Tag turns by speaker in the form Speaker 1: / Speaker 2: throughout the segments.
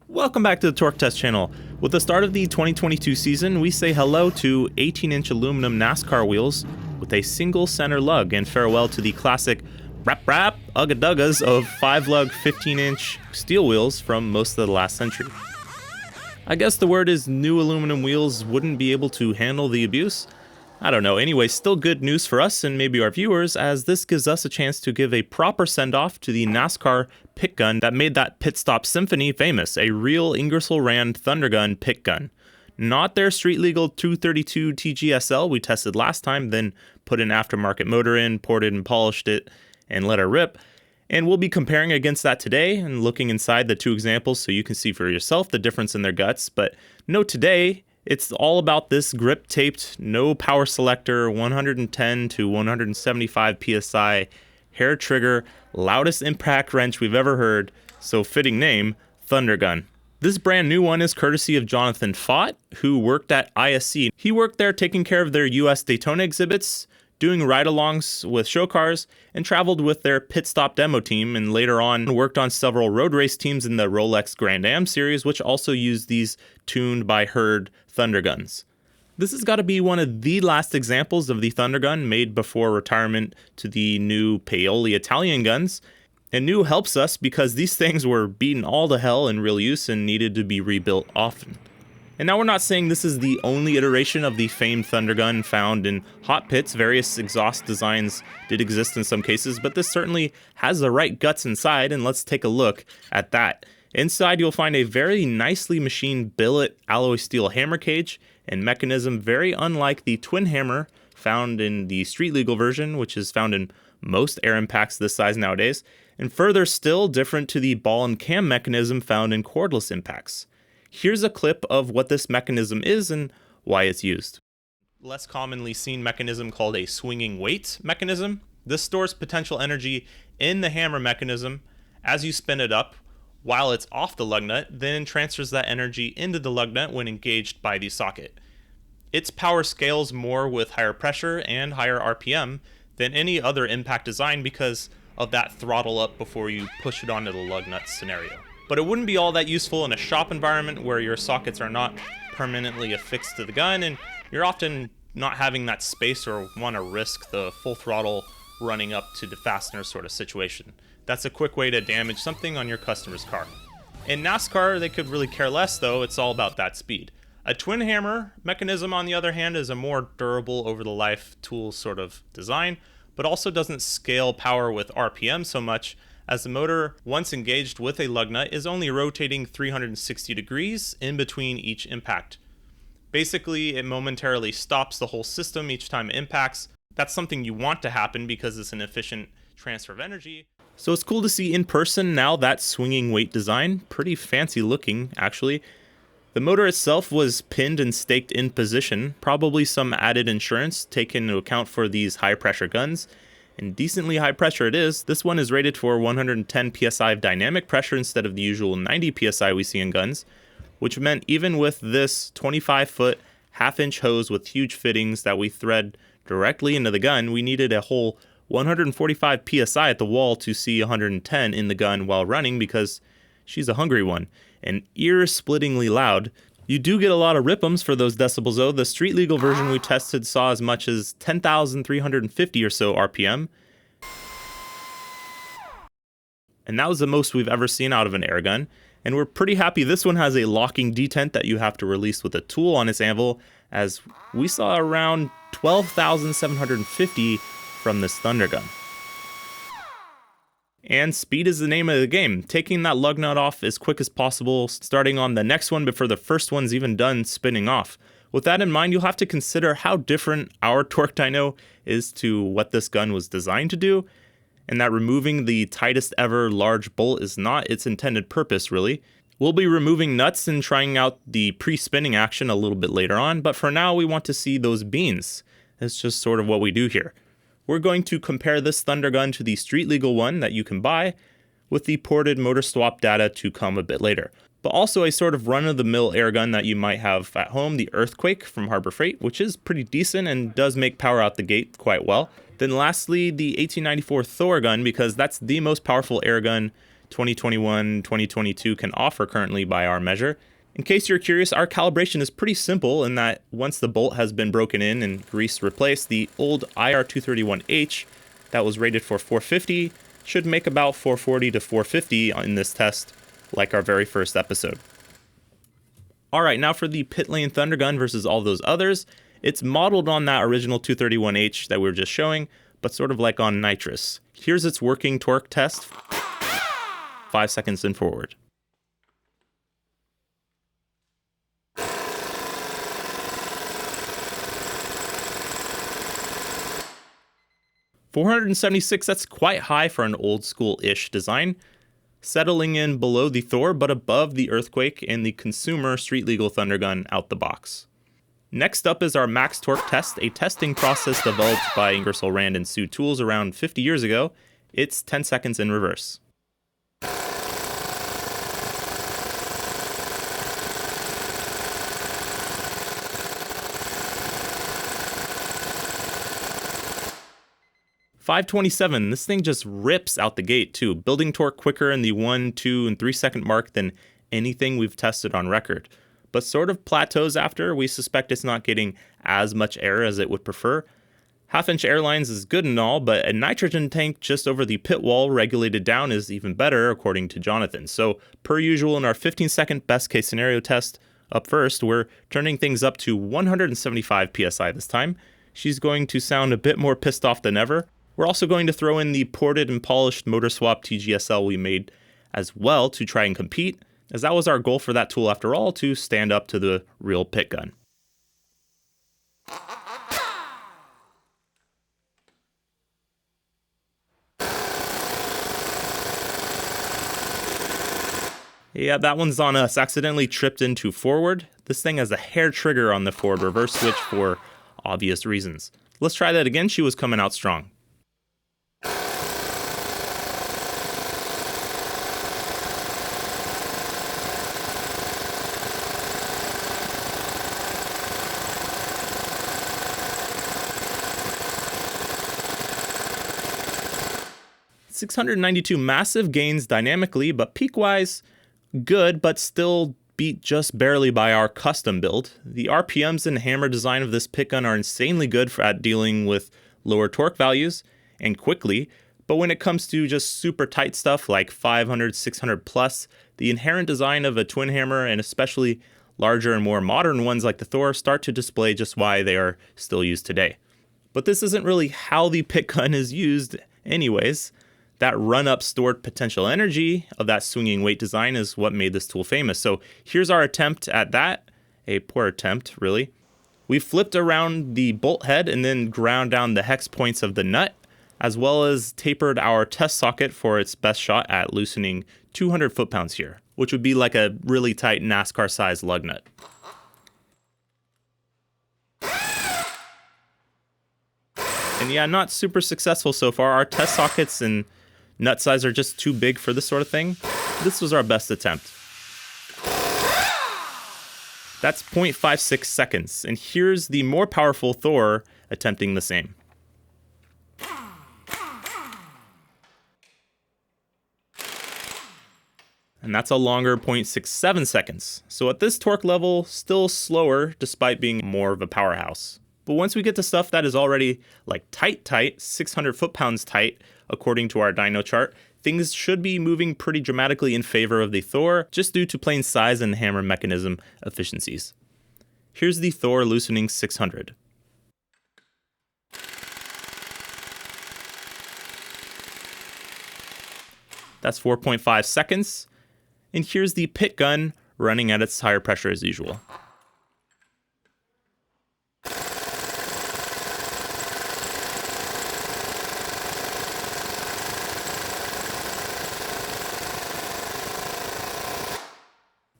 Speaker 1: Welcome back to the Torque Test channel. With the start of the 2022 season, we say hello to 18-inch aluminum NASCAR wheels with a single center lug, and farewell to the classic ugga duggas of 5-lug 15-inch steel wheels from most of the last century. I guess the word is new aluminum wheels wouldn't be able to handle the abuse? I don't know. Anyway, still good news for us and maybe our viewers, as this gives us a chance to give a proper send-off to the NASCAR pick gun that made that Pitstop Symphony famous, a real Ingersoll ran Thunder gun pick gun. Not their street-legal 232 TGSL we tested last time, then put an aftermarket motor in, ported and polished it, and let her rip. And we'll be comparing against that today and looking inside the two examples so you can see for yourself the difference in their guts. But note today, it's all about this grip-taped, no power selector, 110 to 175 PSI, hair trigger, loudest impact wrench we've ever heard, so fitting name, Thunder Gun. This brand new one is courtesy of Jonathon Faught, who worked at ISC. He worked there taking care of their US Daytona exhibits, doing ride-alongs with show cars, and traveled with their pit stop demo team, and later on worked on several road race teams in the Rolex Grand Am series, which also used these tuned by Hurd Thunder Guns. This has got to be one of the last examples of the Thunder Gun made before retirement to the new Paoli Italian guns. And new helps us because these things were beaten all to hell in real use and needed to be rebuilt often. And now we're not saying this is the only iteration of the famed Thunder Gun found in hot pits. Various exhaust designs did exist in some cases, but this certainly has the right guts inside, and let's take a look at that. Inside you'll find a very nicely machined billet alloy steel hammer cage and mechanism, very unlike the twin hammer found in the street legal version, which is found in most air impacts this size nowadays, and further still different to the ball and cam mechanism found in cordless impacts. Here's a clip of what this mechanism is and why it's used. Less commonly seen mechanism called a swinging weight mechanism. This stores potential energy in the hammer mechanism as you spin it up while it's off the lug nut, then transfers that energy into the lug nut when engaged by the socket. Its power scales more with higher pressure and higher RPM than any other impact design because of that throttle up before you push it onto the lug nut scenario. But it wouldn't be all that useful in a shop environment where your sockets are not permanently affixed to the gun and you're often not having that space or want to risk the full throttle running up to the fastener sort of situation. That's a quick way to damage something on your customer's car. In NASCAR, they could really care less though, it's all about that speed. A twin hammer mechanism, on the other hand, is a more durable over-the-life tool sort of design, but also doesn't scale power with RPM so much, as the motor, once engaged with a lug nut, is only rotating 360 degrees in between each impact. Basically, it momentarily stops the whole system each time it impacts. That's something you want to happen because it's an efficient transfer of energy. So it's cool to see in person now that swinging weight design. Pretty fancy looking, actually. The motor itself was pinned and staked in position, probably some added insurance taken into account for these high pressure guns. And decently high pressure it is. This one is rated for 110 psi of dynamic pressure instead of the usual 90 psi we see in guns, which meant even with this 25-foot half-inch hose with huge fittings that we thread directly into the gun, we needed a whole 145 psi at the wall to see 110 in the gun while running because she's a hungry one and ear-splittingly loud. You do get a lot of rip'ems for those decibels though. The street legal version we tested saw as much as 10,350 or so RPM. And that was the most we've ever seen out of an air gun. And we're pretty happy this one has a locking detent that you have to release with a tool on its anvil, as we saw around 12,750 from this Thunder Gun. And speed is the name of the game, taking that lug nut off as quick as possible, starting on the next one before the first one's even done spinning off. With that in mind, you'll have to consider how different our torque dyno is to what this gun was designed to do, and that removing the tightest ever large bolt is not its intended purpose, really. We'll be removing nuts and trying out the pre-spinning action a little bit later on, but for now we want to see those beans. That's just sort of what we do here. We're going to compare this Thunder Gun to the street legal one that you can buy, with the ported motor swap data to come a bit later. But also a sort of run-of-the-mill air gun that you might have at home, the Earthquake from Harbor Freight, which is pretty decent and does make power out the gate quite well. Then lastly, the 1894 Thor gun, because that's the most powerful air gun 2021, 2022 can offer currently by our measure. In case you're curious, our calibration is pretty simple in that once the bolt has been broken in and grease replaced, the old IR231H that was rated for 450 should make about 440 to 450 in this test, like our very first episode. Alright, now for the pit lane Thunder Gun versus all those others. It's modeled on that original 231H that we were just showing, but sort of like on nitrous. Here's its working torque test, 5 seconds and forward. $476, that's quite high for an old school-ish design, settling in below the Thor but above the Earthquake and the consumer street legal Thunder Gun out the box. Next up is our max torque test, a testing process developed by Ingersoll Rand and Astro Tools around 50 years ago. It's 10 seconds in reverse. $527, this thing just rips out the gate too, building torque quicker in the 1, 2, and 3 second mark than anything we've tested on record. But sort of plateaus after. We suspect it's not getting as much air as it would prefer. Half-inch airlines is good and all, but a nitrogen tank just over the pit wall regulated down is even better, according to Jonathon. So, per usual in our 15-second best-case scenario test, up first, we're turning things up to 175 psi this time. She's going to sound a bit more pissed off than ever. We're also going to throw in the ported and polished motor swap TGSL we made as well to try and compete, as that was our goal for that tool after all, to stand up to the real pit gun. Yeah, that one's on us, accidentally tripped into forward. This thing has a hair trigger on the forward reverse switch for obvious reasons. Let's try that again. She was coming out strong. $692, massive gains dynamically, but peak-wise, good, but still beat just barely by our custom build. The RPMs and hammer design of this pit gun are insanely good at dealing with lower torque values and quickly, but when it comes to just super tight stuff like 500, 600 plus, the inherent design of a twin hammer and especially larger and more modern ones like the Thor start to display just why they are still used today. But this isn't really how the pit gun is used anyways. That run-up stored potential energy of that swinging weight design is what made this tool famous. So here's our attempt at that. A poor attempt, really. We flipped around the bolt head and then ground down the hex points of the nut, as well as tapered our test socket for its best shot at loosening 200 foot-pounds here, which would be like a really tight NASCAR-sized lug nut. And yeah, not super successful so far. Our test sockets and nut size are just too big for this sort of thing. This was our best attempt. That's 0.56 seconds, and here's the more powerful Thor attempting the same. And that's a longer 0.67 seconds. So at this torque level, still slower despite being more of a powerhouse. But once we get to stuff that is already like tight, 600 foot-pounds tight, according to our dyno chart, things should be moving pretty dramatically in favor of the Thor, just due to plain size and hammer mechanism efficiencies. Here's the Thor loosening 600. That's 4.5 seconds. And here's the pit gun running at its higher pressure as usual.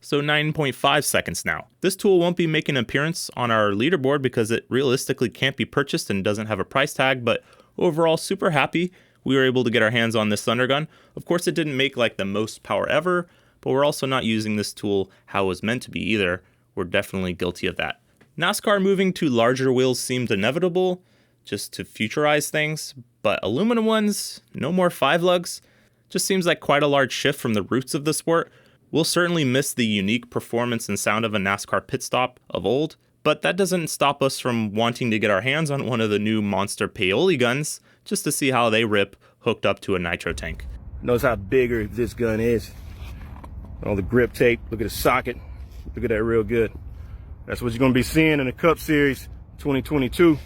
Speaker 1: So 9.5 seconds now. This tool won't be making an appearance on our leaderboard because it realistically can't be purchased and doesn't have a price tag, but overall super happy we were able to get our hands on this Thunder Gun. Of course it didn't make like the most power ever, but we're also not using this tool how it was meant to be either. We're definitely guilty of that. NASCAR moving to larger wheels seemed inevitable, just to futurize things, but aluminum ones, no more 5 lugs. Just seems like quite a large shift from the roots of the sport. We'll certainly miss the unique performance and sound of a NASCAR pit stop of old, but that doesn't stop us from wanting to get our hands on one of the new monster paoli guns just to see how they rip hooked up to a nitro tank.
Speaker 2: Notice how bigger this gun is. All the grip tape, look at the socket, look at that real good. That's what you're gonna be seeing in the Cup Series 2022.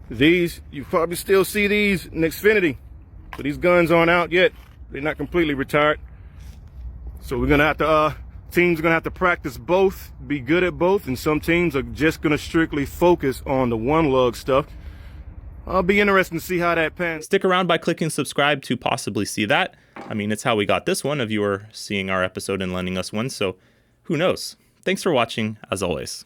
Speaker 2: These, you probably still see these in Xfinity, but these guns aren't out yet. They're not completely retired. So we're gonna have to, teams are gonna have to practice both, be good at both, and some teams are just gonna strictly focus on the one lug stuff. I'll be interested to see how that pans.
Speaker 1: Stick around by clicking subscribe to possibly see that. I mean, it's how we got this one, if you were seeing our episode and lending us one, so who knows? Thanks for watching, as always.